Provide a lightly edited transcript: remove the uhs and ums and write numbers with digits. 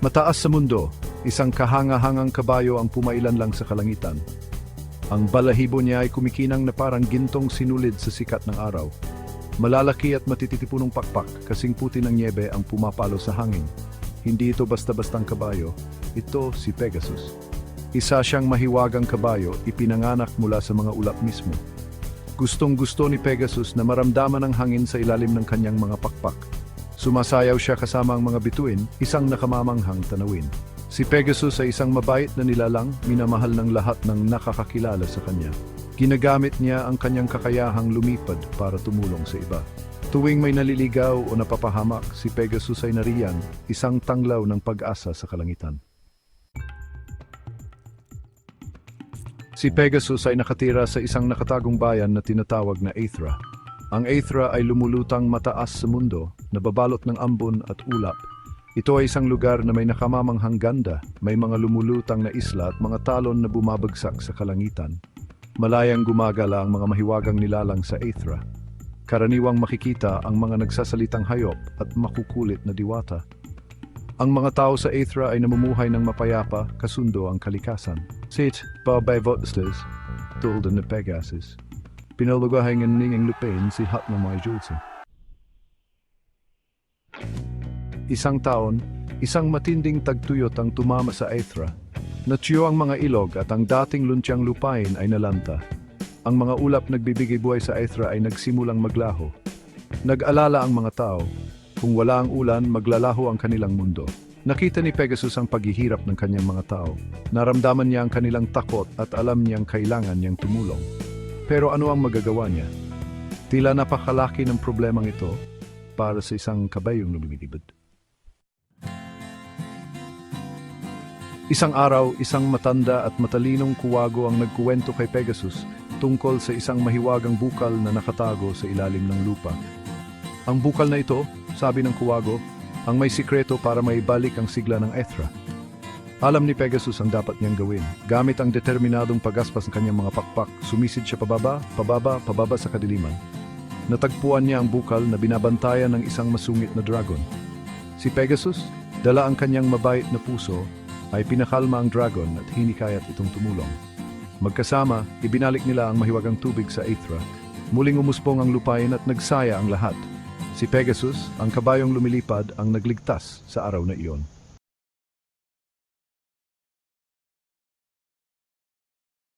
Mataas sa mundo, isang kahanga-hangang kabayo ang pumailan lang sa kalangitan. Ang balahibo niya ay kumikinang na parang gintong sinulid sa sikat ng araw. Malalaki at matititipunong pakpak, kasing puti ng nyebe ang pumapalo sa hangin. Hindi ito basta-bastang kabayo, ito si Pegasus. Isa siyang mahiwagang kabayo, ipinanganak mula sa mga ulap mismo. Gustong-gusto ni Pegasus na maramdaman ang hangin sa ilalim ng kanyang mga pakpak. Sumasayaw siya kasama ang mga bituin, isang nakamamanghang tanawin. Si Pegasus ay isang mabait na nilalang, minamahal ng lahat ng nakakakilala sa kanya. Ginagamit niya ang kanyang kakayahang lumipad para tumulong sa iba. Tuwing may naliligaw o napapahamak, si Pegasus ay nariyan, isang tanglaw ng pag-asa sa kalangitan. Si Pegasus ay nakatira sa isang nakatagong bayan na tinatawag na Aethra. Ang Aethra ay lumulutang mataas sa mundo, nababalot ng ambon at ulap. Ito ay isang lugar na may nakamamanghang ganda, may mga lumulutang na isla at mga talon na bumabagsak sa kalangitan. Malayang gumagala ang mga mahiwagang nilalang sa Aethra. Karaniwang makikita ang mga nagsasalitang hayop at makukulit na diwata. Ang mga tao sa Aethra ay namumuhay ng mapayapa, kasundo ang kalikasan. Sit, babay-votsles, tulad na Pegasus. Pinalagahay ng ninging lupin si Hat na may Julson. Isang taon, isang matinding tagtuyot ang tumama sa Aethra. Natyo ang mga ilog at ang dating luntiang lupain ay nalanta. Ang mga ulap nagbibigay buhay sa Aethra ay nagsimulang maglaho. Nag-alala ang mga tao, kung wala ang ulan, maglalaho ang kanilang mundo. Nakita ni Pegasus ang paghihirap ng kanyang mga tao. Naramdaman niya ang kanilang takot at alam niyang kailangan niyang tumulong. Pero ano ang magagawa niya? Tila napakalaki ng problemang ito para sa isang kabayong lumilibad. Isang araw, isang matanda at matalinong kuwago ang nagkuwento kay Pegasus tungkol sa isang mahiwagang bukal na nakatago sa ilalim ng lupa. Ang bukal na ito, sabi ng kuwago, ang may sikreto para maibalik ang sigla ng Aethra. Alam ni Pegasus ang dapat niyang gawin. Gamit ang determinadong pagaspas ng kanyang mga pakpak, sumisid siya pababa sa kadiliman. Natagpuan niya ang bukal na binabantayan ng isang masungit na dragon. Si Pegasus, dala ang kanyang mabait na puso, ay pinakalma ang dragon at hinikayat itong tumulong. Magkasama, ibinalik nila ang mahiwagang tubig sa Aethra. Muling umuspong ang lupain at nagsaya ang lahat. Si Pegasus, ang kabayong lumilipad, ang nagligtas sa araw na iyon.